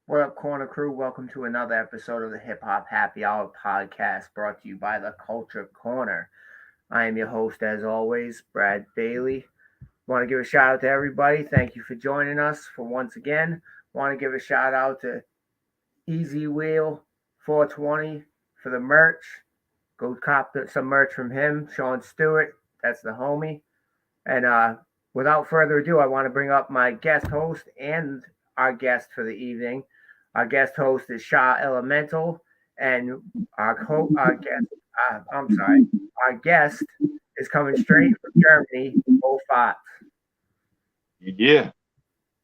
What up, Corner Crew? Welcome to another episode of the Hip Hop Happy Hour podcast brought to you by the Culture Corner. I am your host, as always, Brad Baily. Want to give a shout out to everybody. Thank you for joining us for once again. Want to give a shout out to Easy Wheel 420 for the merch. Go cop some merch from him, Sean Stewart. That's the homie. And without further ado, I want to bring up my guest host and our guest for the evening. Our guest host is Sha-Elemental, and our guest, I'm sorry, our guest is coming straight from Germany, FAAT. Yeah,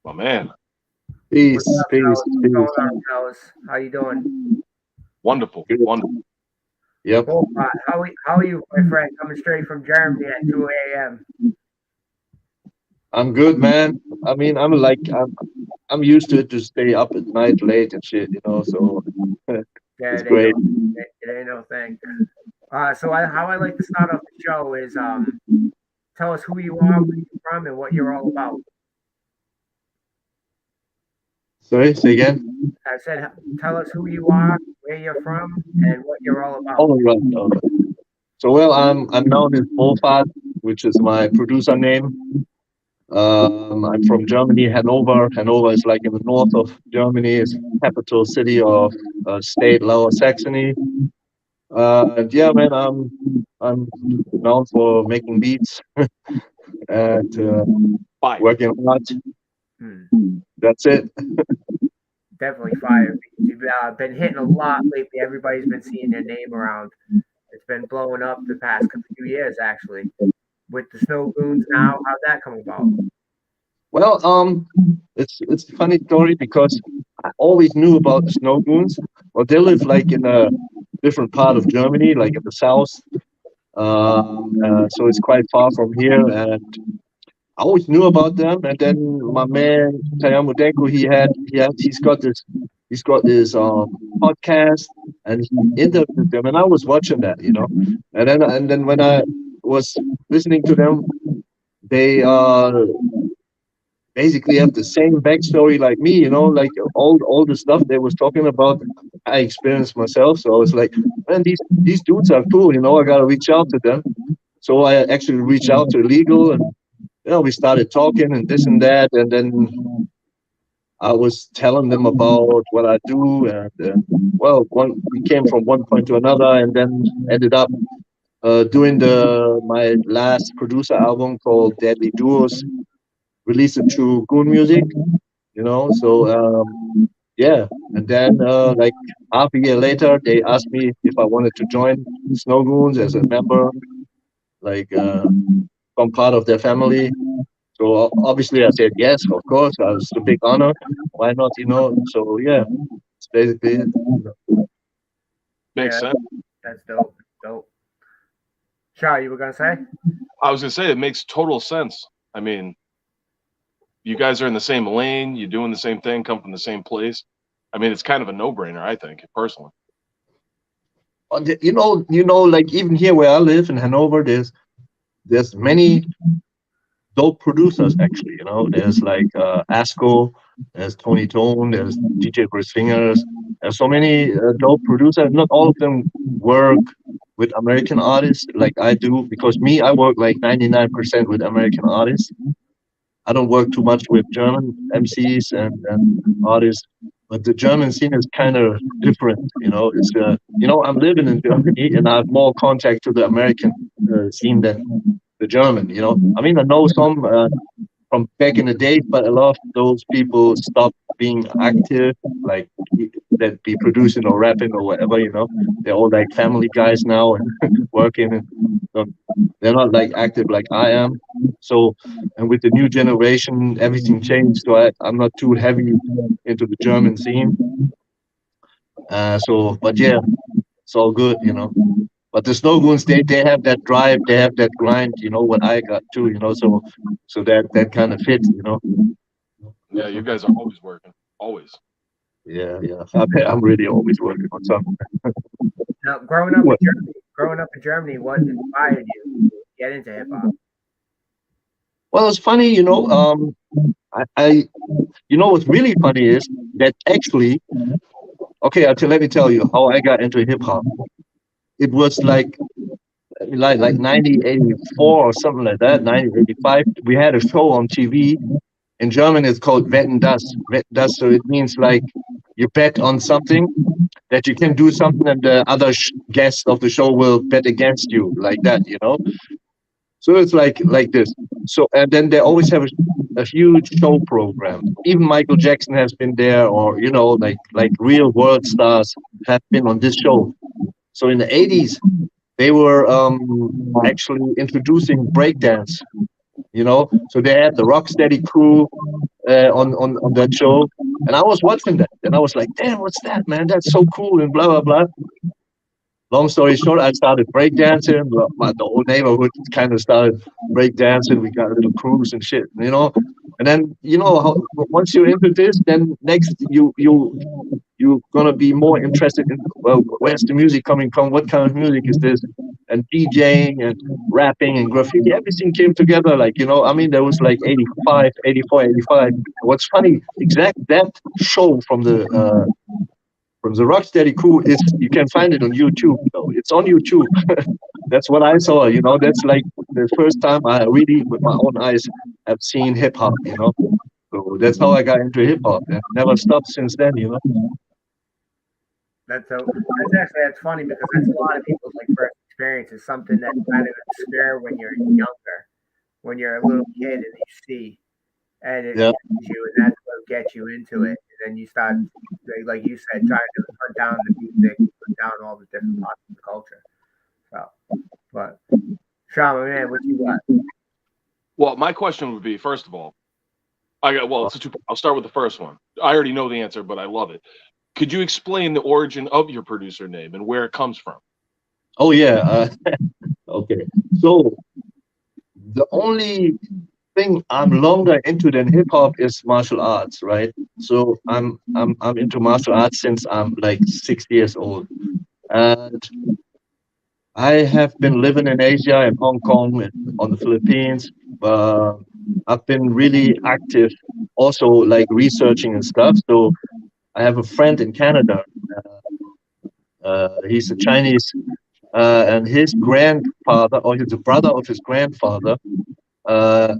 my man. What's Peace, up, peace, fellas? What's peace. going on, fellas? How you doing? Wonderful. Good. Wonderful. Yep. FAAT, how are you, my friend, coming straight from Germany at 2 a.m.? I'm good, man. I mean, I'm used to it to stay up at night late and shit, so Yeah, it's great. it ain't no thing. How I like to start off the show is tell us who you are, where you're from, and what you're all about. Sorry, say again. I said, tell us who you are, where you're from, and what you're all about. All right, all right. So well, I'm known as FAAT, which is my producer name. I'm from Germany, Hanover. Hanover is like in the north of Germany. It's capital city of state Lower Saxony. And yeah, man, I'm known for making beats and Fire. working hard. Hmm, That's it. definitely fire. You've been hitting a lot lately. Everybody's been seeing your name around. It's been blowing up the past few years, actually. With the Snow Goons now, how'd that come about? Well, it's a funny story because I always knew about the snow goons. Well, they live like in a different part of Germany, like in the south. So it's quite far from here, and I always knew about them. And then my man Tayamudenko, he's got this podcast, and he interviewed them, and I was watching that. And then when I was listening to them, they basically have the same backstory like me, like all the stuff they was talking about. I experienced myself, so I was like, man, these dudes are cool. I gotta reach out to them. So I actually reached out to Legal, and we started talking and this and that, and then I was telling them about what I do, and well, we came from one point to another, and then ended up doing the my last producer album called Deadly Duos, released it through Goon Music. So yeah, and then like half a year later, they asked me if I wanted to join Snow Goons as a member, like become part of their family. So obviously, I said yes, of course. It's a big honor. Why not? So yeah, it's basically it. Makes Yeah, sense. that's dope. Dope. Shaw, you were gonna say? I was gonna say it makes total sense. I mean, you guys are in the same lane. You're doing the same thing. Come from the same place. I mean, it's kind of a no-brainer. I think personally. Like even here where I live in Hanover, there's many dope producers actually. There's like Asco, there's Tony Tone, there's DJ Chris Fingers. There's so many dope producers. Not all of them work with American artists like I do, because me, I work like 99% with American artists. I don't work too much with German MCs and artists, but the German scene is kind of different. I'm living in Germany and I have more contact to the American scene than the German. I mean, I know some from back in the day, but a lot of those people stopped being active, like that be producing or rapping or whatever. They're all like family guys now and working, and um, they're not like active like I am. So, and with the new generation, everything changed. So I'm not too heavy into the German scene. But yeah, it's all good. But the Snow Goons, they have that drive, they have that grind. What I got too. So that kind of fits. Yeah, you guys are always working. Always. Yeah, yeah. I'm really always working on something. Now, What? Growing up in Germany, what inspired you to get into hip hop? Well, it's funny, I what's really funny is that actually, okay, let me tell you how I got into hip hop. It was like 1984 or something like that, 1985. We had a show on TV. In German, it's called Wetten das. Wetten das, so it means like you bet on something that you can do something, and the other guest of the show will bet against you, like that. So it's like this. So and then they always have a huge show program. Even Michael Jackson has been there, or like real world stars have been on this show. So in the 80s, they were actually introducing breakdance. So they had the Rocksteady crew on that show, and I was watching that, and I was like, "Damn, what's that, man? That's so cool!" And blah blah blah. Long story short, I started breakdancing. The whole neighborhood kind of started breakdancing. We got little crews and shit. And then how, once you're into this, then next you're gonna be more interested in, well, where's the music coming from? What kind of music is this? And DJing and rapping and graffiti, everything came together. I mean, there was like 85, 84, 85. What's funny, exact that show from the Rocksteady crew is, you can find it on YouTube. Though it's on YouTube. That's what I saw. That's like the first time I really, with my own eyes, have seen hip hop. So that's how I got into hip hop, and never stopped since then. That's funny because that's a lot of people's like first experience is something that's kind of obscure when you're younger, when you're a little kid and you see, and it Yeah. catches you, and that's what gets you into it. And then you start, like you said, trying to hunt down the music, hunt down all the different parts of the culture. So, but Shaman, man, what you got? Well, my question would be, first of all, it's a two. I'll start with the first one. I already know the answer, but I love it. Could you explain the origin of your producer name and where it comes from? Oh yeah. Okay. So the only thing I'm longer into than hip hop is martial arts, right? So I'm into martial arts since I'm like 6 years old, and I have been living in Asia, in Hong Kong, and on the Philippines. Uh, I've been really active, also like researching and stuff. So I have a friend in Canada. He's a Chinese, and his grandfather, or he's the brother of his grandfather, uh,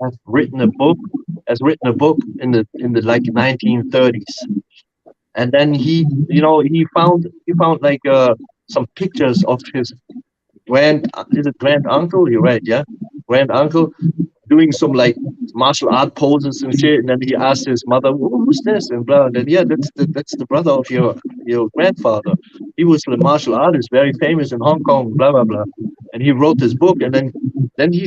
has written a book. Has written a book in the like 1930s, and then he found like some pictures of his is it grand uncle? You're right, yeah, grand uncle doing some like martial art poses and shit. And then he asked his mother, "Who's this?" And blah. And then yeah, that's the brother of your grandfather. He was a martial artist, very famous in Hong Kong. Blah blah blah. And he wrote this book, and then he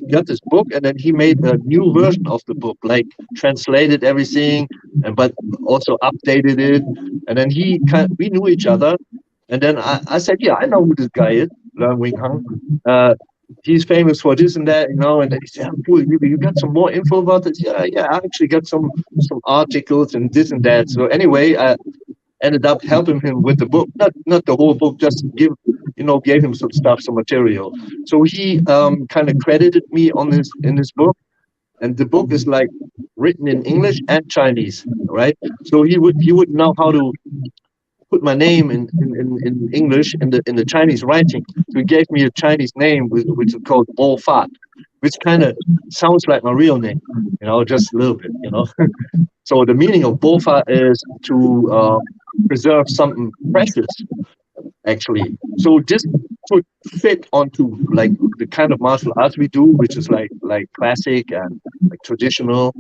got this book, and then he made a new version of the book, like translated everything, and but also updated it. And then we knew each other, and then I said, yeah, I know who this guy is, Leung Wing Hung. Uh, he's famous for this and that. And then he said, oh, cool, you got some more info about this? Yeah, yeah, I actually got some articles and this and that. So anyway, I ended up helping him with the book, not the whole book, just gave him some stuff, some material. So he kind of credited me on this in this book, and the book is like written in English and Chinese, right? So he would know how to put my name in English in the Chinese writing. So he gave me a Chinese name, which is called FAAT, which kind of sounds like my real name, just a little bit. So the meaning of FAAT is to preserve something precious, actually. So this would fit onto like the kind of martial arts we do, which is like classic and like traditional,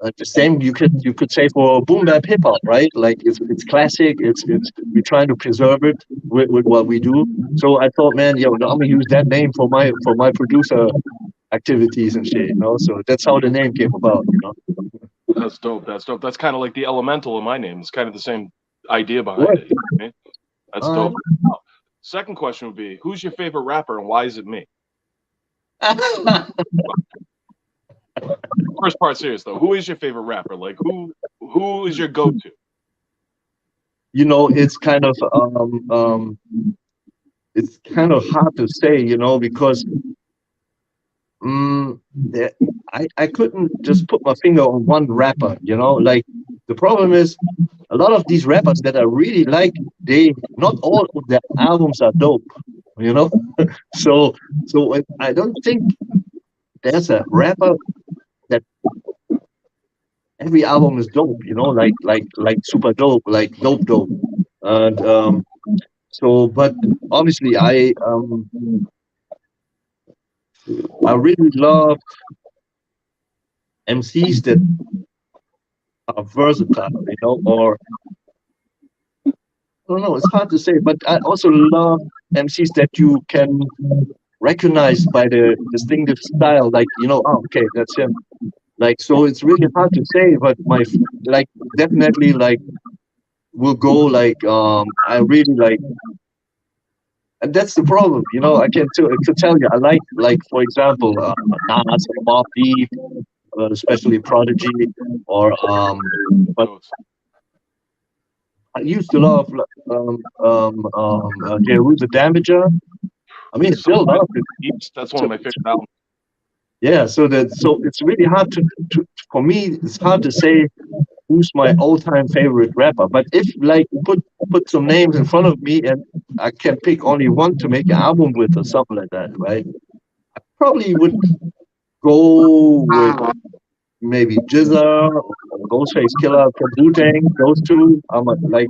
and the same you could say for boom bap hip hop, right? Like it's classic. It's we're trying to preserve it with what we do. So I thought, man, I'm gonna use that name for my producer activities and shit. So that's how the name came about. That's dope. That's dope. That's kind of like the elemental in my name. It's kind of the same idea behind What? it. You know what I mean? That's All dope. Second question would be, who's your favorite rapper and why is it me? right. First part serious though. Who is your favorite rapper? Like who is your go-to? It's it's kind of hard to say, because Yeah, I couldn't just put my finger on one rapper, you know. Like the problem is a lot of these rappers that I really like, they not all of their albums are dope, you know. So I don't think there's a rapper that every album is dope, you know, like super dope, like dope. And so but obviously I really love MCs that are versatile, you know, or I don't know, it's hard to say, but I also love MCs that you can recognize by the distinctive style, like, you know, oh, okay, that's him. Like, so it's really hard to say, but like, definitely, like, will go, like, I really like, and that's the problem, you know, I can tell you, I like, for example, Nas or Mobb Deep, especially Prodigy, or, but I used to love, Jeru the Damager. I mean, So still love it. that's one So, of my favorite albums. yeah, so it's really hard to for me. It's hard to say who's my all-time favorite rapper. But if like put some names in front of me and I can pick only one to make an album with or something like that, right? Probably would go with maybe Jizza or Ghostface Killer from Wu-Tang. Those two, like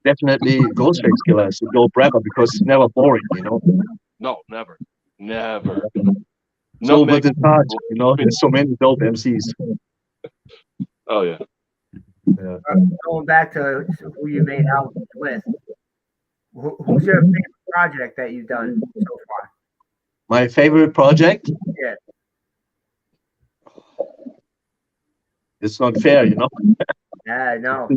definitely Ghostface Killer is a dope rapper because it's never boring, you know. No, never. So, but Nutmeg. it's hard, you know. There's so many dope MCs. Oh yeah. Yeah. Going back to who you made albums with, who's your favorite project that you've done so far? My favorite project. Yeah. It's not fair, you know. Yeah, no.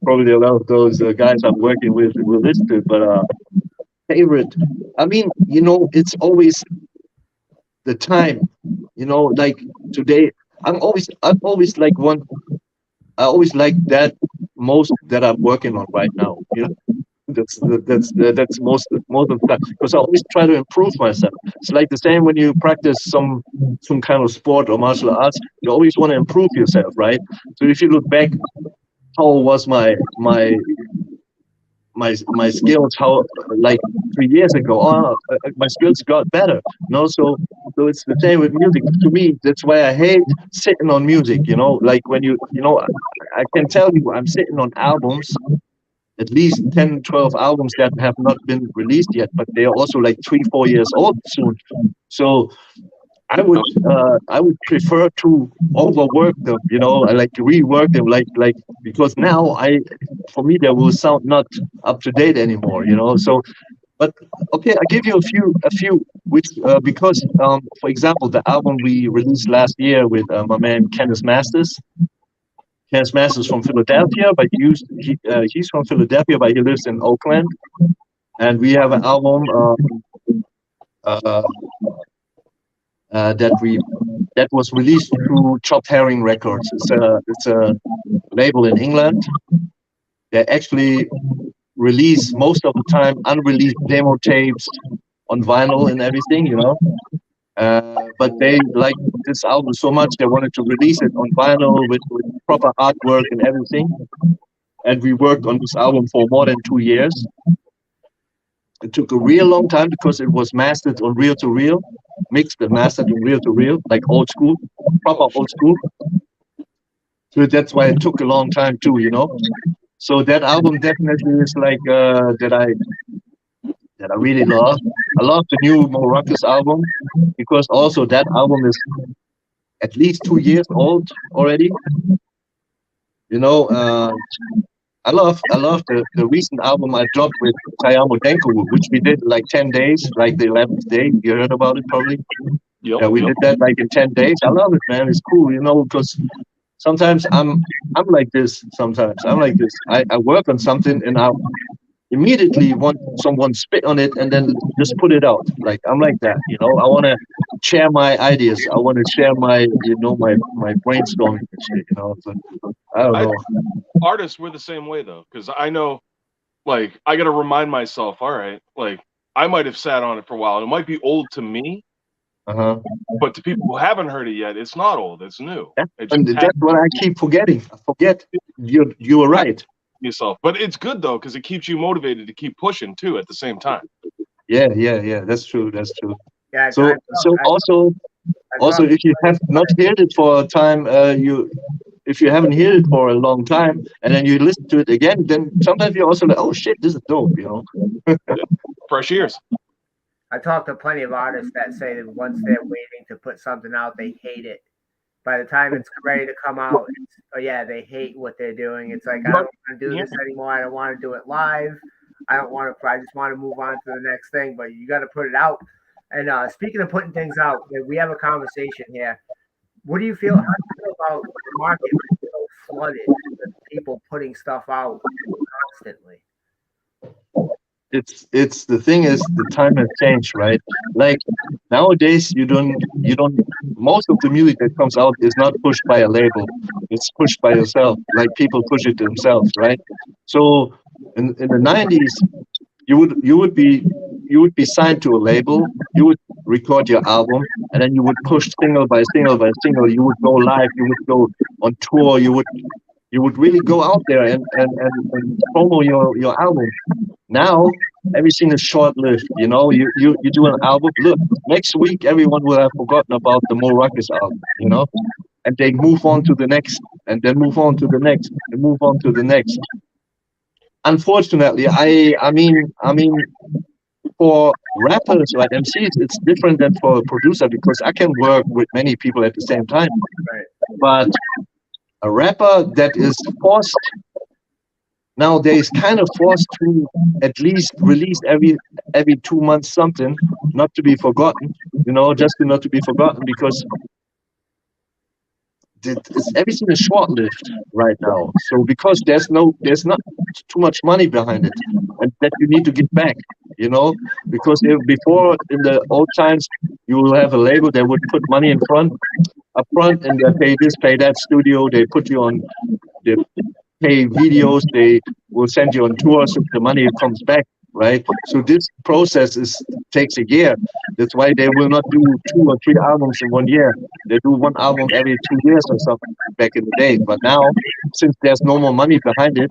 Probably a lot of those guys I'm working with will listen to it, but favorite. I mean, you know, it's always the time. You know, like today, I'm always like one. I always like that most that I'm working on right now. You know, that's most of the time because I always try to improve myself. It's like the same when you practice some kind of sport or martial arts. You always want to improve yourself, right? So if you look back, how was my skills how like 3 years ago my skills got better, you know. So it's the same with music to me. That's why I hate sitting on music, you know. Like when you know, I can tell you I'm sitting on albums, at least 10, 12 albums that have not been released yet, but they are also like 3, 4 years old soon. So I would prefer to overwork them, you know. I like to rework them, like because now for me, they will sound not up to date anymore, you know. So, but okay, I give you a few, which because for example, the album we released last year with my man Kenneth Masters. Kenneth Masters from Philadelphia, but he's from Philadelphia, but he lives in Oakland, and we have an album uh, that was released through Chopped Herring Records. It's a label in England. They actually release most of the time unreleased demo tapes on vinyl and everything, you know. But they liked this album so much they wanted to release it on vinyl with proper artwork and everything. And we worked on this album for more than 2 years. It took a real long time because it was mastered on reel to reel, mixed and mastered on reel to reel, like old school, proper old school. So that's why it took a long time too, you know. So that album definitely is like that I really love. I love the new Morocco's album because also that album is at least 2 years old already. You know, I love the recent album I dropped with Tayamo Denko, which we did like 10 days, like the 11th day. You heard about it probably. Yep. Yeah, we did that like in 10 days. I love it, man. It's cool, you know, because sometimes I'm like this. Sometimes I'm like this. I work on something and I immediately want someone spit on it and then just put it out. Like I'm like that, you know. I want to share my ideas. I want to share my brainstorming and shit, you know. So, I don't I know. artists we're the same way though, because I know like I gotta remind myself, all right, like I might have sat on it for a while. It might be old to me, Uh-huh. But to people who haven't heard it yet, it's not old. It's new. It And just that's what I keep forgetting. I forget. You were right. yourself, but it's good though because it keeps you motivated to keep pushing too at the same time. Yeah. That's true. Yeah, So also if you have not heard it for a time, if you haven't heard it for a long time, and then you listen to it again, then sometimes you're also like, oh shit, this is dope, Fresh ears. I talk to plenty of artists that say that once they're waiting to put something out, they hate it. By the time it's ready to come out, they hate what they're doing. It's like, I don't want to do this anymore. I don't want to do it live. I don't want to. I just want to move on to the next thing. But you got to put it out. And speaking of putting things out, we have a conversation here. What do you feel? How do you feel about the market being so flooded with people putting stuff out constantly? It's the thing is the time has changed, right? Like nowadays you don't most of the music that comes out is not pushed by a label. It's pushed by yourself. Like people push it themselves, right? So in the 90s you would be signed to a label, you would record your album, and then you would push single by single by single, you would go live, you would go on tour, you would really go out there and promo your album. Now everything is short-lived. You do an album. Look, next week everyone will have forgotten about the Mo Ruckus album. And they move on to the next, and then move on to the next, and move on to the next. Unfortunately, I mean, for rappers or MCs, it's different than for a producer because I can work with many people at the same time. Right. But a rapper that is forced nowadays kind of forced to at least release every 2 months something, not to be forgotten, just to not to be forgotten because everything is short-lived right now. So because there's not too much money behind it, and that you need to get back, because before in the old times you will have a label that would put money up front, and they pay this, pay that studio, they put you on, they pay videos, they will send you on tours, so the money comes back, right? So this process takes a year. That's why they will not do 2 or 3 albums in 1 year. They do 1 album every 2 years or something back in the day. But now, since there's no more money behind it,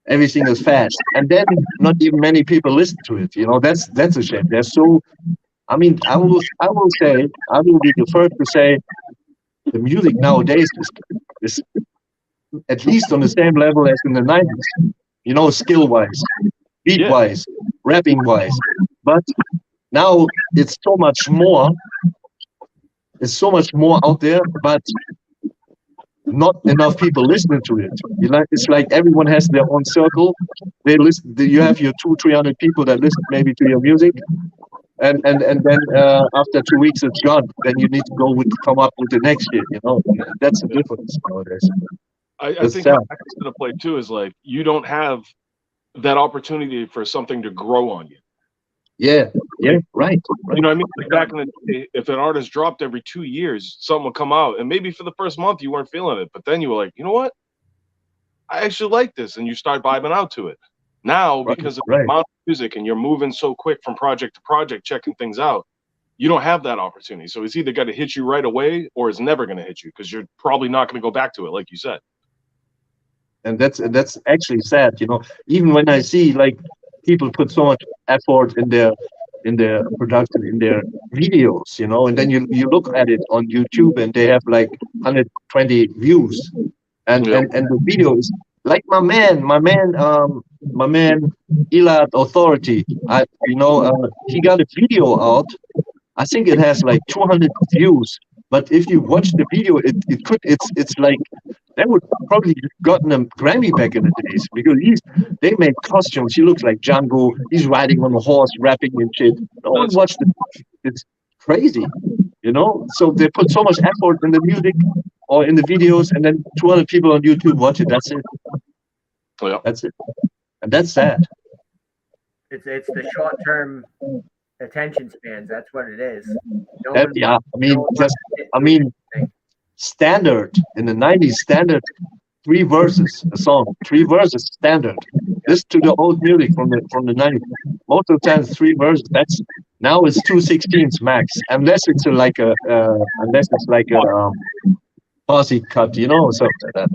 everything is fast. And then not even many people listen to it. That's a shame. I will be the first to say the music nowadays is at least on the same level as in the 90s, skill-wise, beat-wise, rapping-wise. But now it's so much more. It's so much more out there, but not enough people listening to it. It's like everyone has their own circle. They listen. You have your 200-300 people that listen maybe to your music, and then after 2 weeks it's gone. Then you need to come up with the next shit. That's the difference nowadays. I think how that's going to play too is like you don't have that opportunity for something to grow on you. Yeah, right. You know what I mean? Like back in the day, if an artist dropped every 2 years, something would come out, and maybe for the first month you weren't feeling it, but then you were like, you know what? I actually like this, and you start vibing out to it. Now, because of the amount of music, and you're moving so quick from project to project, checking things out, you don't have that opportunity. So it's either got to hit you right away, or it's never going to hit you because you're probably not going to go back to it, like you said. And that's actually sad, even when I see like people put so much effort in their production, in their videos, and then you look at it on YouTube and they have like 120 views, and the video is like my man Elad Authority. He got a video out. I think it has like 200 views. But if you watch the video, it's like they would probably gotten a Grammy back in the days because they made costumes. He looks like Django. He's riding on a horse, rapping and shit. No one watched it. It's crazy, So they put so much effort in the music or in the videos, and then 200 people on YouTube watch it. That's it. Yeah. That's it, and that's sad. It's the short-term attention spans. That's what it is. Standard in the 90s, standard 3 verses a song, 3 verses standard. This to the old music from the 90s. Most of the time 3 verses. Now it's 2/16 max, unless it's like a posse cut, something like that.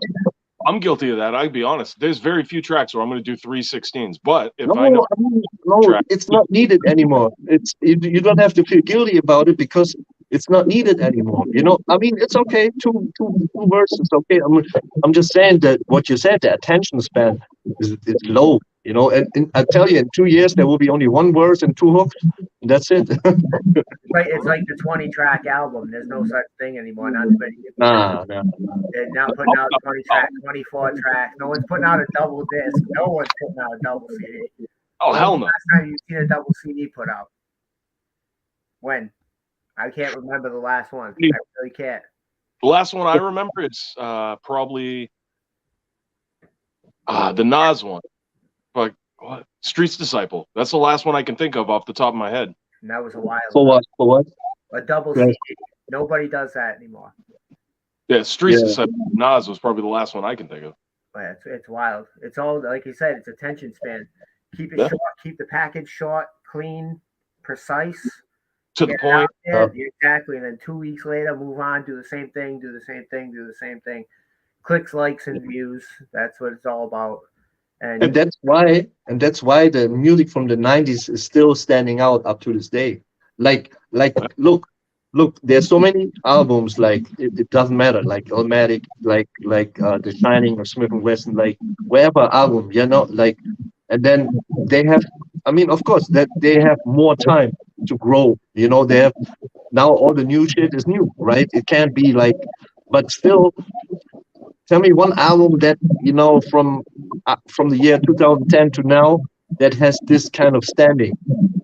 I'm guilty of that. I'll be honest. There's very few tracks where I'm going to do 3/16s, but if I know No, I mean, no, track, it's not needed anymore. You don't have to feel guilty about it because it's not needed anymore. I mean, it's okay. Two verses, okay. I'm just saying that what you said, the attention span is low. And I tell you, in 2 years there will be only one verse and two hooks, and that's it. It's like the 20-track album. There's no such thing anymore. Not too many people. Nah. They're now putting out 20 tracks, 24 tracks. No one's putting out a double disc. No one's putting out a double CD. oh hell no. Last time you've seen a double CD put out? When? I can't remember the last one. I really can't. The last one I remember is probably the Nas one. But what? Streets Disciple. That's the last one I can think of off the top of my head. And that was a while For ago. what? A double Right. CD. Nobody does that anymore. Yeah, Streets Yeah. Disciple. Nas was probably the last one I can think of. But it's wild. It's all, like you said, it's attention span. Keep it Yeah. short. Keep the package short, clean, precise. To the Get it point. out there, exactly. And then 2 weeks later, move on, do the same thing, do the same thing, do the same thing. Clicks, likes, and views. That's what it's all about. And that's why the music from the 90s is still standing out up to this day. Like look, there's so many albums, like it doesn't matter, like Automatic, like The Shining or Smith and Wesson, like whatever album, like, and then they have, I mean, of course, that they have more time to grow. They have now all the new shit is new, right? It can't be like, but still, tell me one album that from the year 2010 to now that has this kind of standing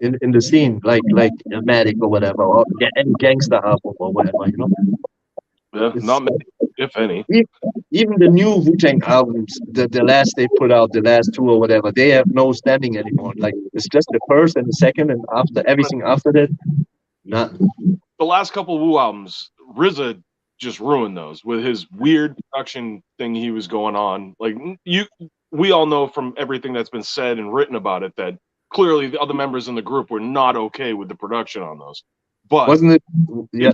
in the scene, like Matic or whatever, or any gangster album or whatever. Yeah, It's, not many, if any. even the new Wu-Tang albums, the last they put out, the last two or whatever, they have no standing anymore. Like it's just the first and the second, and after everything after that, nothing. The last couple Wu albums, RZA just ruined those with his weird production thing he was going on. Like we all know from everything that's been said and written about it that clearly the other members in the group were not okay with the production on those. But Wasn't it? Yeah.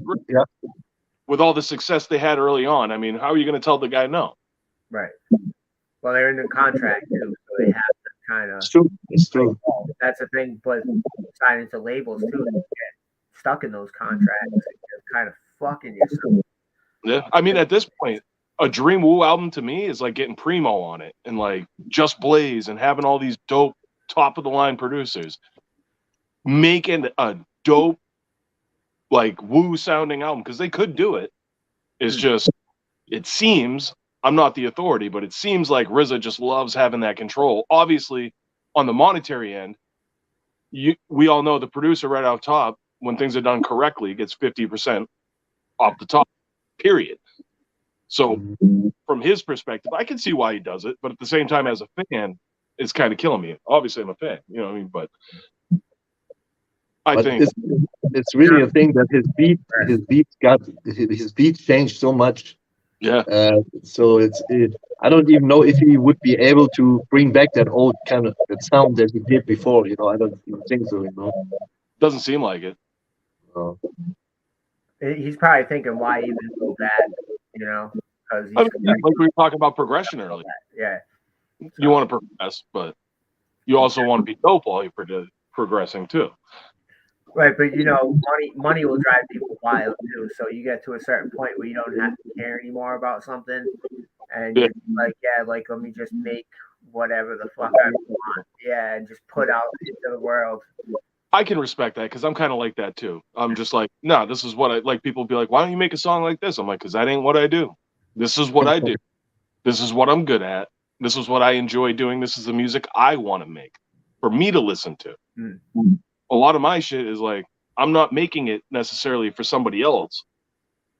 with all the success they had early on, I mean, how are you going to tell the guy no? Right. Well, they're in the contract too, so they have to kind of. It's true. That's the thing, but signing to labels too, they get stuck in those contracts. You're kind of fucking yourself. Yeah, I mean, at this point, a Dream Wu album to me is like getting Primo on it and like Just Blaze and having all these dope top of the line producers making a dope like Wu sounding album, because they could do it. It's just, it seems, I'm not the authority, but it seems like RZA just loves having that control. Obviously, on the monetary end, we all know the producer right off top, when things are done correctly, gets 50% off the top, period. So from his perspective, I can see why he does it, but at the same time, as a fan, it's kind of killing me. Obviously, I'm a fan, you know what I mean? But I think it's really a thing that his beat changed so much. Yeah. So I don't even know if he would be able to bring back that old kind of that sound that he did before. I don't even think so. Doesn't seem like it. He's probably thinking, why even go that? Because like we were talking about progression earlier. Yeah. You want to progress, but you also want to be dope while you're progressing too. Right, but money will drive people wild too. So you get to a certain point where you don't have to care anymore about something, and you're like, let me just make whatever the fuck I want, and just put out into the world. I can respect that because I'm kind of like that too. I'm just like, no, this is what I like. People be like, why don't you make a song like this? I'm like, because that ain't what I do. This is what I do. This is what I'm good at. This is what I enjoy doing. This is the music I want to make for me to listen to. A lot of my shit is like, I'm not making it necessarily for somebody else.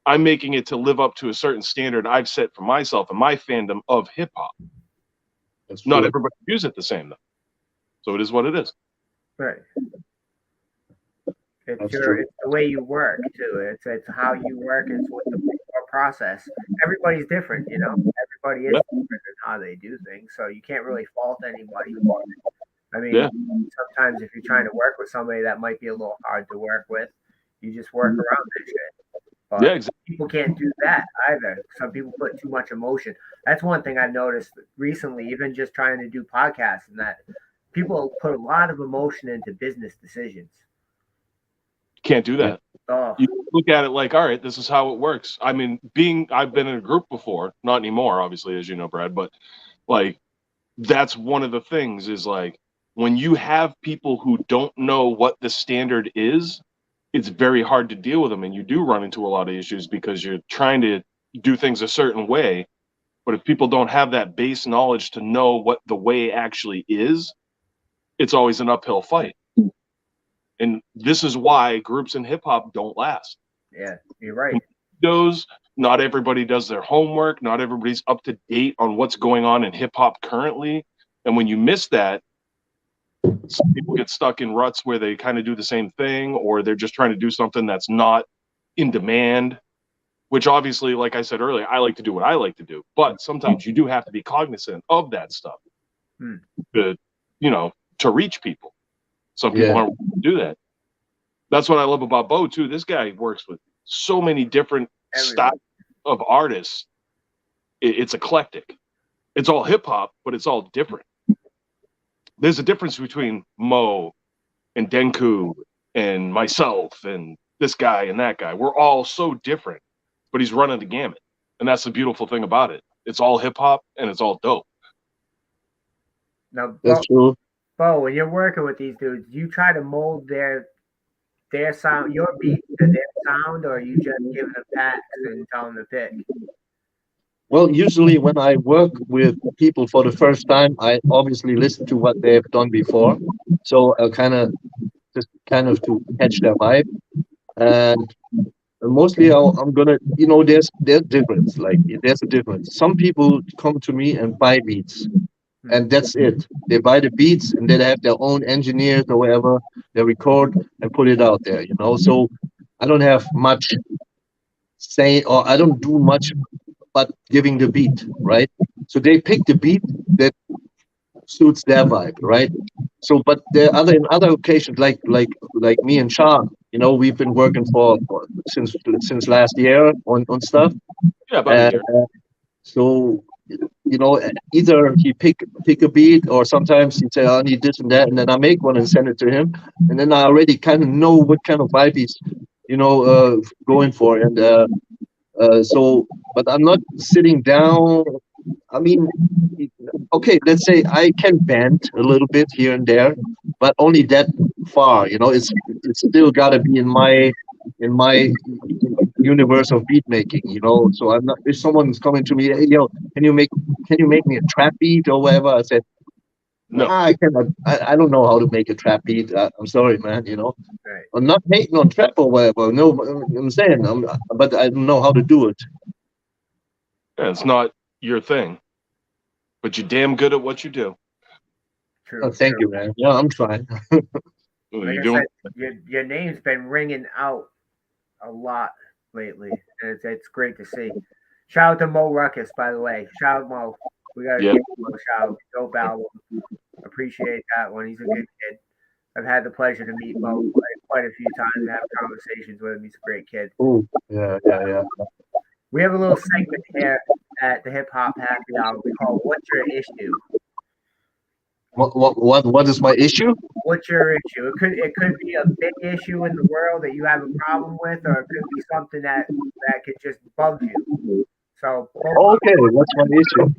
I'm making it to live up to a certain standard I've set for myself and my fandom of hip hop. Not everybody views it the same though. So it is what it is. Right. It's the way you work too. It's how you work. It's what the process. Everybody's different, Everybody is different in how they do things. So you can't really fault anybody for it. I mean, Yeah. sometimes if you're trying to work with somebody that might be a little hard to work with, you just work around that shit. Yeah, But exactly. people can't do that either. Some people put too much emotion. That's one thing I've noticed recently, even just trying to do podcasts, and that people put a lot of emotion into business decisions. Can't do Yeah. that. Oh, You look at it like, all right, this is how it works. I mean, I've been in a group before, not anymore, obviously, as you know, Brad, but like, that's one of the things is like, when you have people who don't know what the standard is, it's very hard to deal with them. And you do run into a lot of issues because you're trying to do things a certain way. But if people don't have that base knowledge to know what the way actually is, it's always an uphill fight. And this is why groups in hip hop don't last. yeah, you're right. Those, not everybody does their homework, not everybody's up to date on what's going on in hip hop currently. And when you miss that, some people get stuck in ruts where they kind of do the same thing, or they're just trying to do something that's not in demand, which obviously, like I said earlier, I like to do what I like to do. But sometimes you do have to be cognizant of that stuff Hmm. to, to reach people. Some people Yeah. aren't willing to do that. That's what I love about Bo too. This guy works with so many different Everyone. styles of artists. It's eclectic. It's all hip hop, but it's all different. There's a difference between Mo and Denku and myself and this guy and that guy. We're all so different, but he's running the gamut. And that's the beautiful thing about it. It's all hip hop and it's all dope. Now, That's true. Bo, when you're working with these dudes, you try to mold their sound, your beat to their sound, or you just give them packs and tell them to pick? Well, usually when I work with people for the first time, I obviously listen to what they've done before. So I'll kind of to catch their vibe. And mostly I'm gonna, there's difference. Like there's a difference. Some people come to me and buy beats, Hmm. and that's it. They buy the beats and they have their own engineers or whatever. They record and put it out there. So I don't have much say, or I don't do much but giving the beat, right? So they pick the beat that suits their vibe, right? So, but there are other in other occasions, like me and Sha, we've been working for since last year on stuff, Yeah, about a and year. so either he pick a beat, or sometimes he say, "I need this and that," and then I make one and send it to him, and then I already kind of know what kind of vibe he's, going for, and so, but I'm not sitting down. I mean, okay, let's say I can bend a little bit here and there, but only that far. It's still got to be in my universe of beat making. So I'm not. If someone's coming to me, "Hey, yo, can you make me a trap beat or whatever?" I said, "Nah, No. I cannot. I don't know how to make a trap beat. I'm sorry, man. Right. I'm not hating on trap or whatever. No, I'm saying, but I don't know how to do it." Yeah, it's not your thing, but you're damn good at what you do. Oh, True. thank True. you, man. Yeah, I'm trying. Like You're I doing. said, your name's been ringing out a lot lately, and it's great to see. Shout out to Mo Ruckus, by the way. Shout out Mo. We gotta Yeah. give Mo a shout out. Dope album. Appreciate that one. He's a good kid. I've had the pleasure to meet Mo quite a few times and have conversations with him. He's a great kid. Oh, yeah, yeah, yeah. We have a little segment here at the Hip Hop Happy Hour we call "What's Your Issue." What is my issue? What's your issue? It could be a big issue in the world that you have a problem with, or it could be something that could just bug you. So both Okay, what's my issue?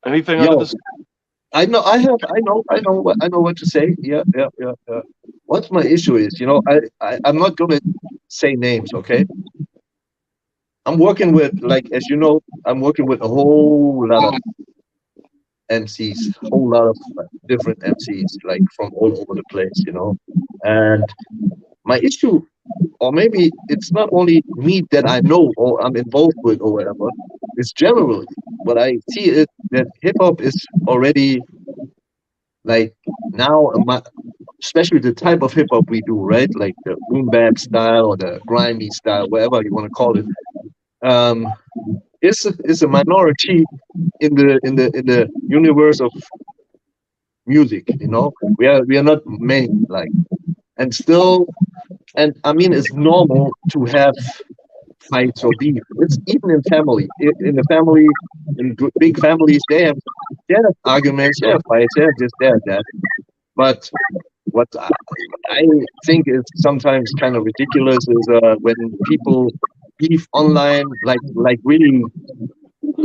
Anything under Yo, the sun. I know what to say. Yeah, yeah, yeah, yeah. What's my issue is, I'm not gonna say names, okay? I'm working with, like, as you know, I'm working with a whole lot of MCs, whole lot of different MCs, like from all over the place. And my issue, or maybe it's not only me that I know or I'm involved with or whatever, it's generally what I see is that hip hop is already like now, especially the type of hip hop we do, right? Like the boom bap style or the grimy style, whatever you want to call it. Um, is a minority in the universe of music. You know, we are not many like, and still, and I mean, it's normal to have fights or beef. It's even in family. In the family, in big families, they have arguments, they have fights, they have this, they have that. But what I think is sometimes kind of ridiculous is when people beef online, like really,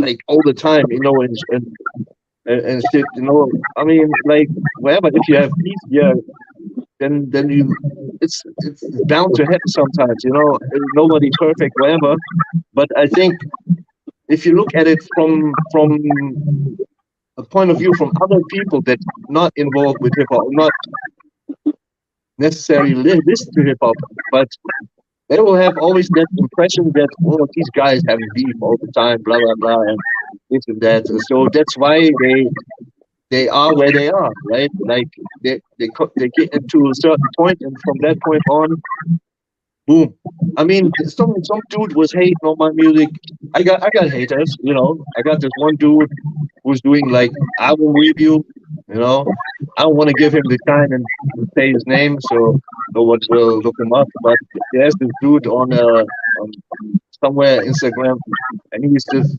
like all the time, you know, and shit, you know. I mean, like wherever, if you have beef, yeah, then you, it's bound to happen sometimes, you know. Nobody perfect, whatever. But I think if you look at it from a point of view from other people that not involved with hip hop, not necessarily listen to hip hop, but they will have always that impression that, oh, these guys having beef all the time, blah blah blah, and this and that. So that's why they are where they are, right? Like they get to a certain point, and from that point on, boom. I mean, some dude was hating on my music. I got haters, you know. I got this one dude who's doing like album review, you know. I don't want to give him the shine and say his name, so no one will look him up. But there's this dude on somewhere Instagram, and he's just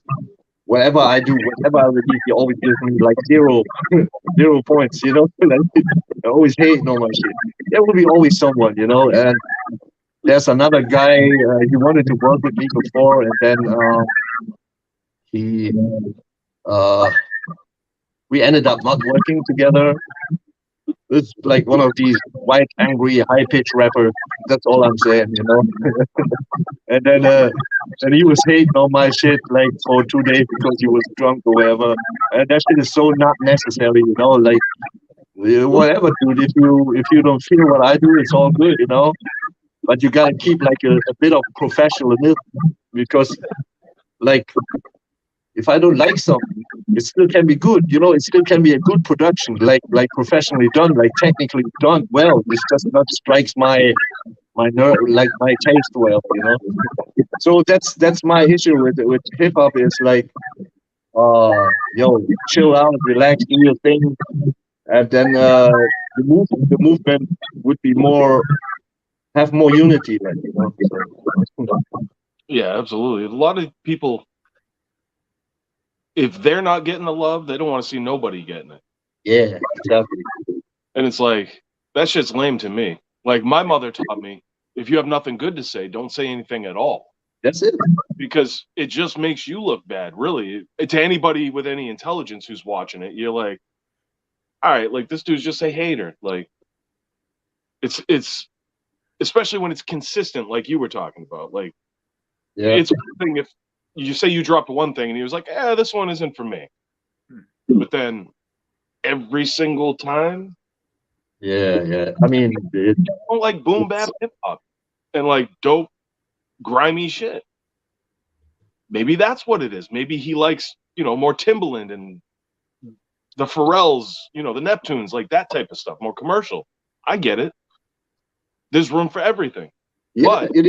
whatever I do, whatever I release, he always gives me like zero, 0 points, you know. Like, always hating on my shit. There will be always someone, you know. And there's another guy. He wanted to work with me before, and then he uh, we ended up not working together. It's like one of these white, angry, high pitched rappers. That's all I'm saying, you know. And then and he was hating on my shit like for 2 days because he was drunk or whatever. And that shit is so not necessary, you know. Like whatever, dude. If you don't feel what I do, it's all good, you know. But you gotta keep like a bit of professionalism because like if I don't like something, it still can be good. You know, it still can be a good production, like professionally done, like technically done well. This just not strikes my nerve, like my taste well. You know, so that's my issue with hip hop. Is like, yo, chill out, relax, do your thing, and then the movement would be more have more unity, like you know. So, Yeah, absolutely. A lot of people, if they're not getting the love, they don't want to see nobody getting it. yeah, exactly. And it's like, that shit's lame to me. Like, my mother taught me, if you have nothing good to say, don't say anything at all. That's it. Because it just makes you look bad, really. To anybody with any intelligence who's watching it, you're like, all right, like, this dude's just a hater. Like, it's especially when it's consistent, like you were talking about. Like, Yeah, it's one thing if you say you dropped one thing and he was like, this one isn't for me. But then every single time, yeah. I mean, I don't like boom bap hip hop and like dope, grimy shit. Maybe that's what it is. Maybe he likes, more Timbaland and the Pharrells, the Neptunes, like that type of stuff, more commercial. I get it. There's room for everything. yeah, But it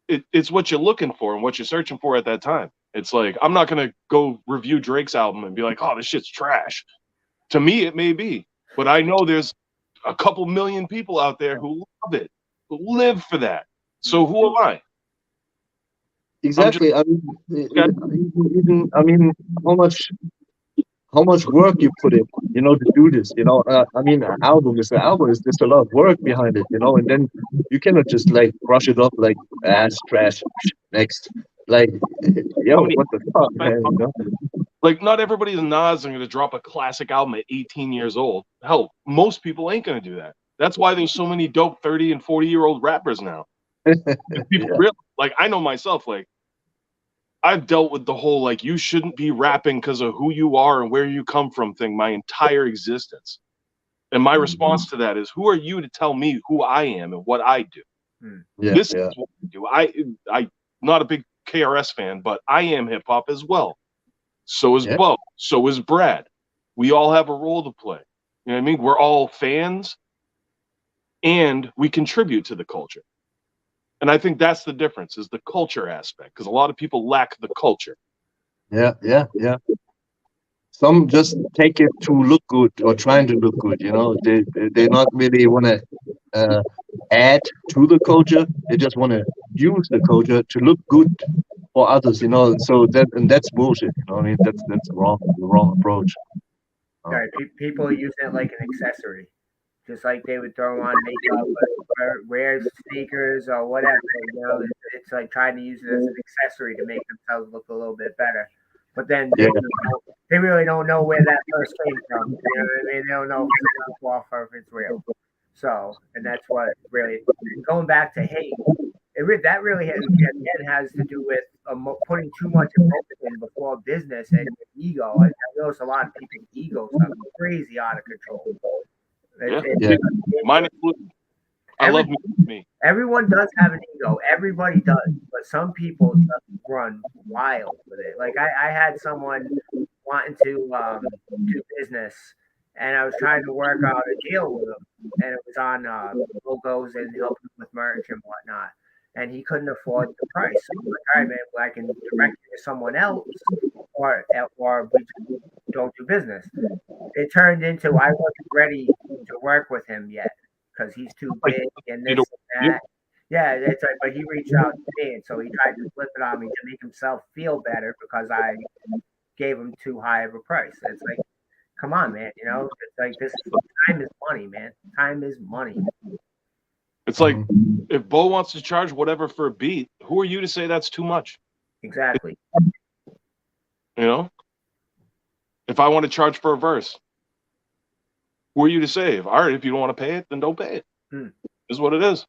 is. it's what you're looking for and what you're searching for at that time. It's like, I'm not going to go review Drake's album and be like, oh, this shit's trash. To me, it may be. But I know there's a couple million people out there who love it, who live for that. So who am I? Exactly. I mean, even I mean, how much work you put in, to do this. I mean, an album is just a lot of work behind it, and then you cannot just like brush it off like ass trash. Next, like, yo, what the fuck, man? Like, not everybody's Nas and going to drop a classic album at 18 years old. Hell, most people ain't going to do that. That's why there's so many dope 30 and 40-year-old rappers now. People Yeah. really, like, I know myself, like, I've dealt with the whole, like, you shouldn't be rapping because of who you are and where you come from thing my entire existence. And my response to that is, who are you to tell me who I am and what I do? Yeah, This yeah. is what I do. I'm not a big KRS fan, but I am hip hop as well. So is Yeah. Bo. So is Brad. We all have a role to play. You know what I mean? We're all fans and we contribute to the culture. And I think that's the difference, is the culture aspect, because a lot of people lack the culture. Yeah. some just take it to look good or trying to look good. They not really want to uh, add to the culture. They just want to use the culture to look good for others. That's bullshit. I mean, that's the wrong approach. Um, Right, people use it like an accessory, just like they would throw on makeup, wear sneakers or whatever. It's like trying to use it as an accessory to make themselves look a little bit better. But then yeah, they really don't know where that first came from. You know what I mean? They don't know if it's off or if it's real. So, and that's what really going back to hate. That really again has to do with putting too much emotion before business and ego. I notice a lot of people's egos are crazy out of control. Yeah. yeah, Mine included. I love me. Everyone does have an ego. Everybody does, but some people just run wild with it. Like I had someone wanting to do business, and I was trying to work out a deal with him, and it was on logos and helping with merch and whatnot. And he couldn't afford the price. So I'm like, all right, man, well, I can direct you to someone else, or we just don't do business. It turned into I wasn't ready to work with him yet because he's too big and this and that. Yeah, it's like, but he reached out to me, and so he tried to flip it on me to make himself feel better because I gave him too high of a price. It's like, come on, man, it's like this time is money, man. Time is money. It's like if Bo wants to charge whatever for a beat, who are you to say that's too much? Exactly. If I want to charge for a verse, who are you to say? All right, if you don't want to pay it, then don't pay it. Is what it is.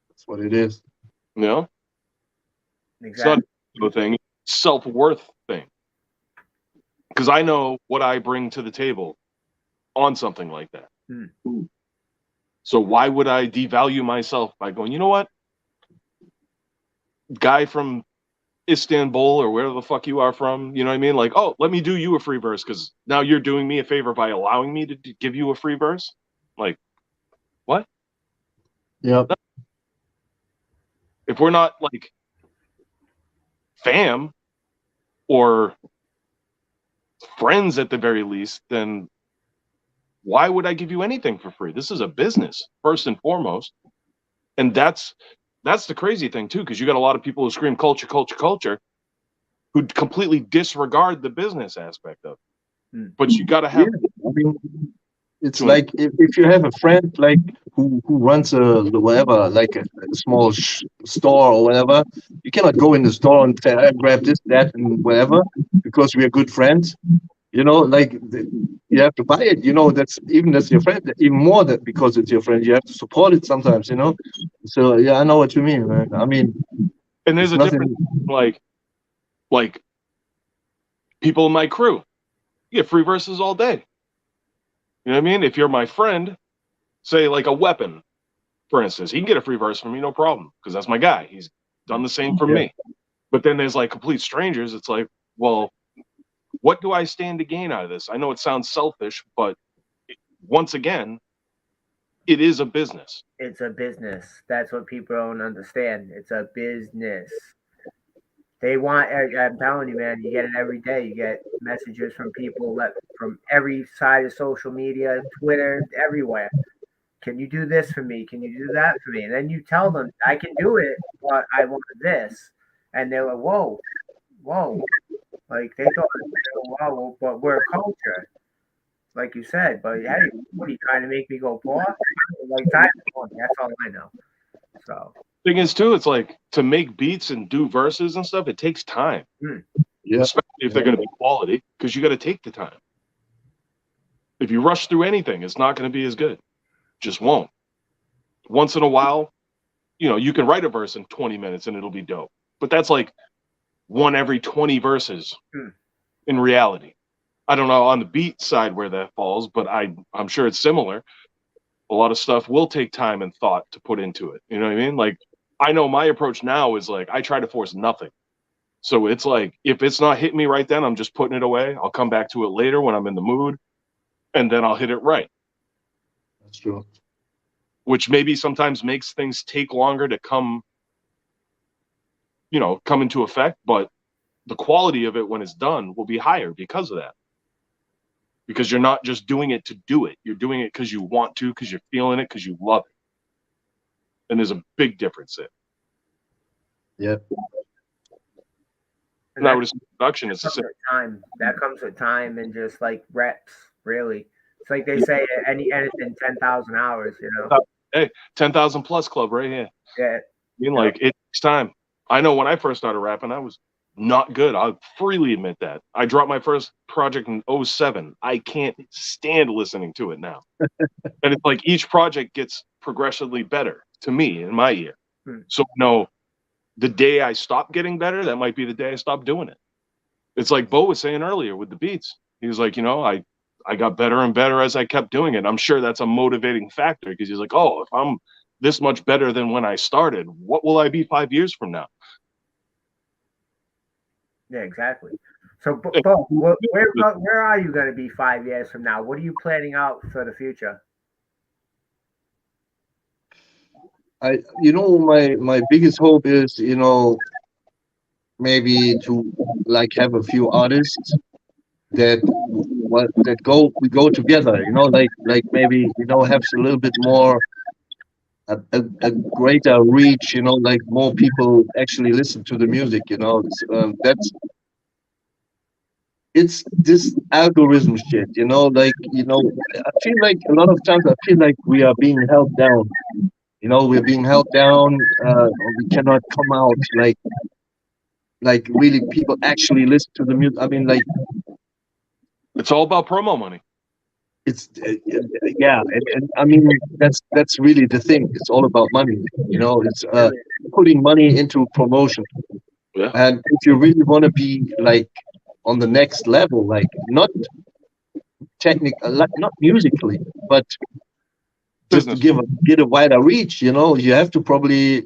that's what it is. Exactly. It's not a thing, self-worth thing. Because I know what I bring to the table on something like that. So why would I devalue myself by going, you know what? Guy from Istanbul or wherever the fuck you are from, you know what I mean? Like, oh, let me do you a free verse because now you're doing me a favor by allowing me to give you a free verse. Like, what? Yep. If we're not like fam or friends at the very least, then why would I give you anything for free? This is a business first and foremost. And that's the crazy thing too, because you got a lot of people who scream culture, culture, culture, who completely disregard the business aspect of it. But you got to have. I mean, it's like if you have a friend like who runs whatever, like a small store or whatever, you cannot go in the store and say, I grab this, that, and whatever because we are good friends. Like you have to buy it. That's your friend. Even more that because it's your friend, you have to support it sometimes. So yeah, I know what you mean, man. I mean, and there's a difference, like people in my crew, you get free verses all day. You know what I mean? If you're my friend, say like a weapon, for instance, he can get a free verse from me, no problem, because that's my guy. He's done the same for me. But then there's like complete strangers. It's like, well, what do I stand to gain out of this? I know it sounds selfish, but once again, it is a business. It's a business. That's what people don't understand. It's a business. They want. I'm telling you, man. You get it every day. You get messages from people from every side of social media, Twitter, everywhere. Can you do this for me? Can you do that for me? And then you tell them, I can do it, but I want this. And they're like, whoa, whoa. Like they thought, whoa, but we're a culture, like you said. But hey, what are you trying to make me go poor? Like that's all I know. So thing is too, it's like to make beats and do verses and stuff, it takes time. Yeah. Especially if they're going to be quality, because you got to take the time. If you rush through anything, it's not going to be as good. Just won't. Once in a while, you can write a verse in 20 minutes and it'll be dope. But that's like one every 20 verses in reality. I don't know on the beat side where that falls, but I'm sure it's similar. A lot of stuff will take time and thought to put into it. You know what I mean? Like, I know my approach now is like, I try to force nothing. So it's like, if it's not hitting me right then, I'm just putting it away. I'll come back to it later when I'm in the mood, and then I'll hit it right. That's true. Which maybe sometimes makes things take longer to come into effect, but the quality of it when it's done will be higher because of that. because you're not just doing it to do it. You're doing it because you want to, because you're feeling it, because you love it. And there's a big difference there. Yeah. And I would assume production is the same. Time. That comes with time and just like reps, really. It's like they say anything 10,000 hours, you know. Hey, 10,000 plus club right here. Yeah. I mean, like, it takes time. I know when I first started rapping, I was not good. I'll freely admit that. I dropped my first project in 07. I can't stand listening to it now. And it's like each project gets progressively better to me in my ear. So, no, the day I stop getting better, that might be the day I stop doing it. It's like Bo was saying earlier with the beats. He was like, you know, I got better and better as I kept doing it. I'm sure that's a motivating factor because he's like, oh, if I'm this much better than when I started, what will I be 5 years from now? Yeah, exactly. So, Bo, where are you going to be 5 years from now? What are you planning out for the future? My biggest hope is, maybe to like have a few artists that we go together, like maybe, have a little bit more a greater reach, like more people actually listen to the music, it's this algorithm shit, I feel like a lot of times I feel like we are being held down. We're being held down. We cannot come out like really people actually listen to the music. I mean, like it's all about promo money. It's yeah, and I mean that's really the thing. It's all about money. It's putting money into promotion. Yeah. And if you really want to be like on the next level, like not not musically, but just to get a wider reach, you have to probably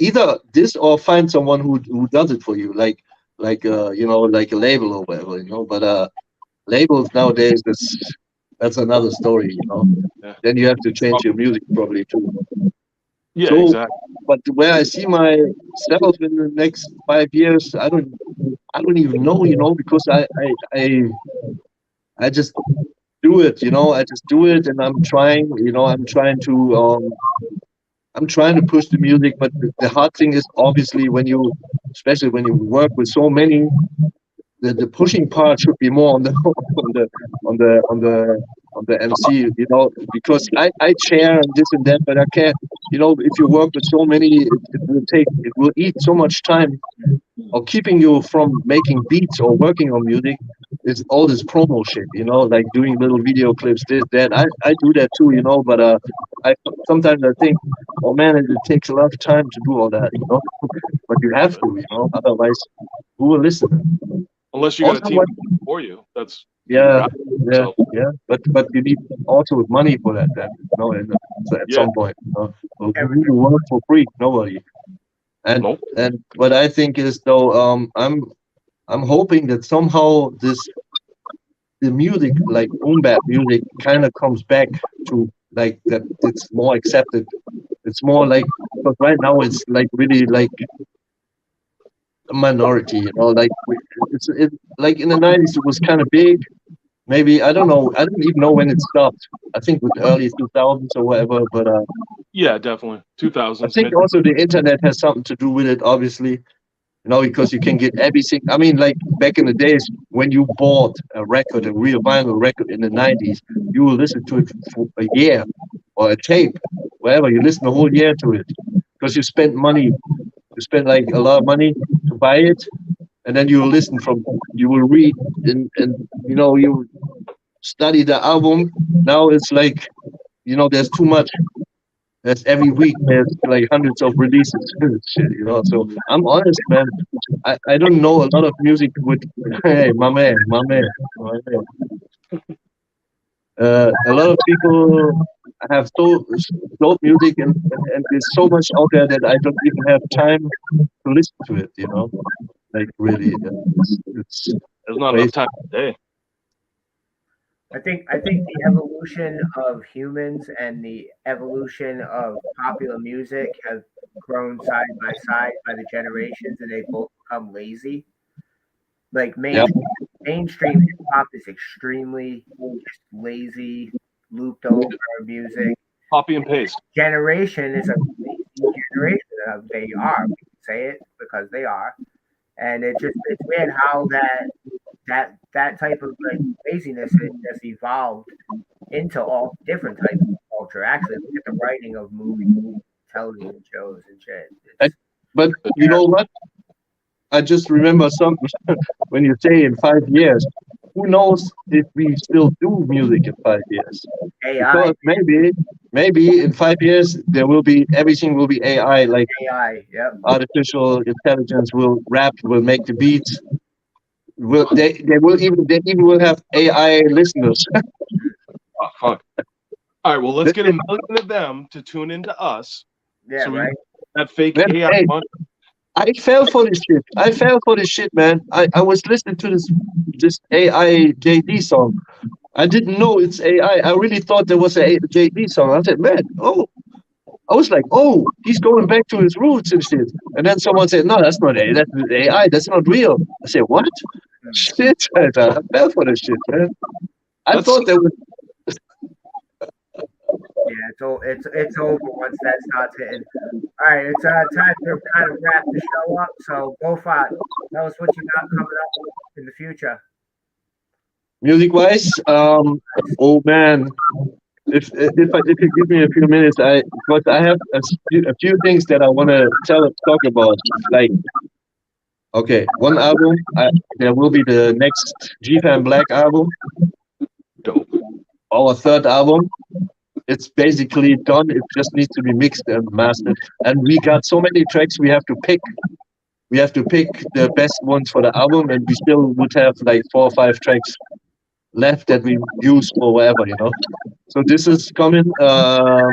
either this or find someone who does it for you, like like a label or whatever, But labels nowadays, that's another story, Yeah. Then you have to change your music probably too. Yeah, so, exactly. But where I see myself in the next 5 years, I don't even know, because I just do it, I just do it, and I'm trying to push the music. But the hard thing is obviously especially when you work with so many, the pushing part should be more on the on the MC, because I chair and this and that, but I can't, if you work with so many, it will eat so much time, or keeping you from making beats or working on music is all this promo shit, like doing little video clips, this, that. I do that too, but I sometimes I think, oh man, it takes a lot of time to do all that, but you have to, otherwise who will listen? Unless you got a team for you, that's yeah. But you need also money for that, then, so at some point, who will work for free? Nobody. And what I think is, though, I'm hoping that somehow the music, like boom bap music, kind of comes back to like that. It's more accepted. It's more like, because right now it's like really like a minority, like like in the 90s it was kind of big. Maybe, I don't know. I don't even know when it stopped. I think with early 2000s or whatever. But yeah, definitely 2000s. I think also the internet has something to do with it, obviously. Because you can get everything. I mean, like back in the days when you bought a record, a real vinyl record in the 90s, you will listen to it for a year, or a tape, wherever. You listen the whole year to it because you spent money. You spent like a lot of money to buy it, and then you will you will read, and you study the album. Now it's like, there's too much. There's every week there's like hundreds of releases. Shit, So I'm honest, man. I don't know a lot of music with hey, my man. A lot of people have dope music, and there's so much out there that I don't even have time to listen to it. Like really, it's there's not crazy. enough time today. I think the evolution of humans and the evolution of popular music have grown side by side by the generations, and they both become lazy. Like mainstream hip hop is extremely just lazy, looped over music. Copy and paste. Generation is a lazy generation. They are. We can say it because they are. And it's weird how that type of like laziness has just evolved into all different types of culture. Actually, look at the writing of movies, television shows, and shit. And, but you know what? I just remember something when you say in 5 years. Who knows if we still do music in 5 years? AI, Because maybe in 5 years there will be everything will be AI. Like AI, yep. artificial intelligence will rap, will make the beats. Will they even will have AI listeners? Oh, fuck. All right, well, let's get a million of them to tune into us. Yeah, So we right. that fake Man, AI hey, one. I fell for this shit. I fell for this shit, man. I was listening to this AI JD song. I didn't know it's AI. I really thought there was a JD song. I said, man, oh, I was like, oh, he's going back to his roots and shit. And then someone said, no, that's not AI. That's AI. That's not real. I said, what? Shit, I fell for this shit, man. I thought there was. Yeah, it's over once that starts hitting. All right, it's time to kind of wrap the show up. So go for it. Tell us what you got coming up in the future. Music wise, oh man, if you give me a few minutes, but I have a few things that I want to talk about. Like, okay, one album, there will be the next G-Fan Black album, Dope. our third album. It's basically done. It just needs to be mixed and mastered. And we got so many tracks we have to pick. We have to pick the best ones for the album, and we still would have like 4 or 5 tracks left that we use for whatever, you know. So this is coming. I'm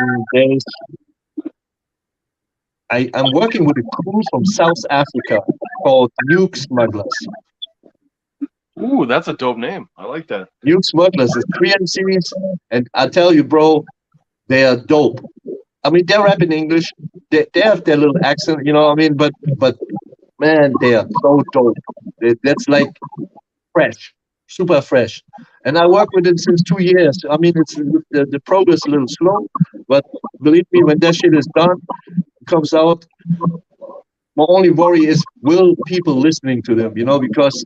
working with a crew from South Africa called Nuke Smugglers. Ooh, that's a dope name. I like that. Nuke Smugglers is 3 MCs, and I tell you, bro, they are dope. I mean, they rap in English. They have their little accent, you know what I mean? But man, they are so dope. That's like fresh, super fresh. And I work with it since 2 years. I mean, it's the progress a little slow, but believe me, when that shit is done, it comes out. My only worry is will people listening to them, you know, because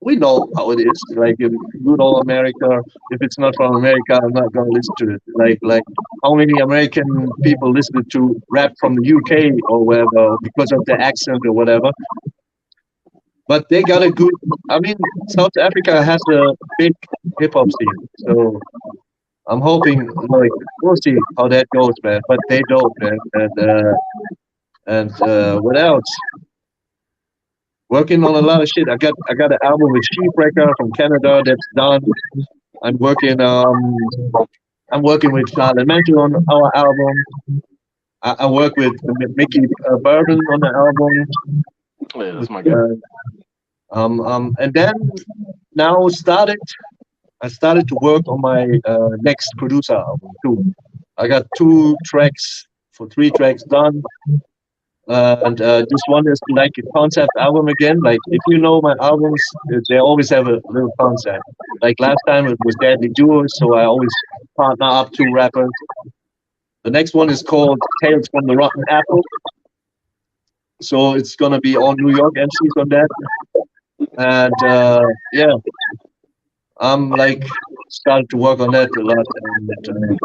we know how it is. Like in good old America, if it's not from America, I'm not gonna listen to it. Like how many American people listen to rap from the UK or wherever because of the accent or whatever. But they got a good. I mean, South Africa has a big hip hop scene, so I'm hoping like we'll see how that goes, man. But they don't, man. And what else? Working on a lot of shit. I got an album with Sheepwrecker from Canada that's done. I'm working I'm working with Sha-Elemental on our album. I work with Mickey Bourbon on the album. Oh, yeah, that's my guy. And then now I started to work on my next producer album too. I got 3 tracks done. And this one is like a concept album again. Like if you know my albums, they always have a little concept. Like last time it was Deadly Duo, so I always partner up 2 rappers. The next one is called Tales from the Rotten Apple. So it's gonna be all New York MCs on that. And yeah, I'm like started to work on that a lot. And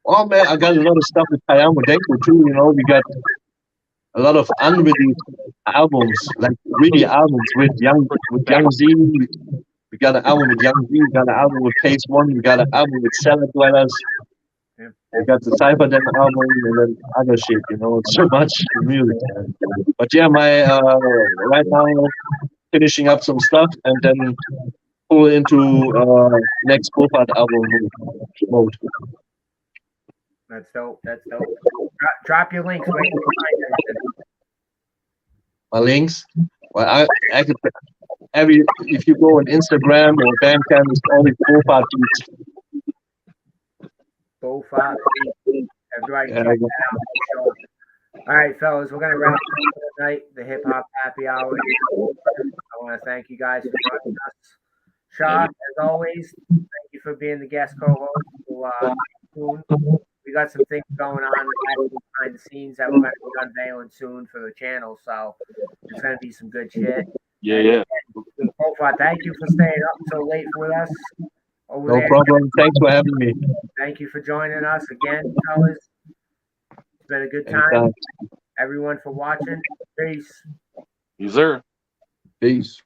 oh man, I got a lot of stuff with Kayamo Denko too. You know, we got a lot of unreleased albums, like really albums with Young Z. We got an album with Young Z. We got an album with Case One. We got an album with Cellar Dwellers. We got the Cypher Den album and then other shit. You know, it's so much music. Man. But yeah, my right now finishing up some stuff and then pull into next FAAT album mode. That's dope. That's dope. Drop your links where you can find everything. My links. Well, I could if you go on Instagram or Bandcamp, it's always FAAT beats. FAAT. Everybody check that out. All right, fellas, we're gonna wrap up night, the Hip Hop Happy Hour. I want to thank you guys for joining us. Sha, as always, thank you for being the guest co-host. Soon. We got some things going on behind the scenes that we're going to be unveiling soon for the channel, so it's going to be some good shit. Yeah. Profile, thank you for staying up so late with us. No problem. Thanks for having me. Thank you for joining us again, fellas. It's been a good time. Anytime. Everyone for watching. Peace. Yes, sir. Peace.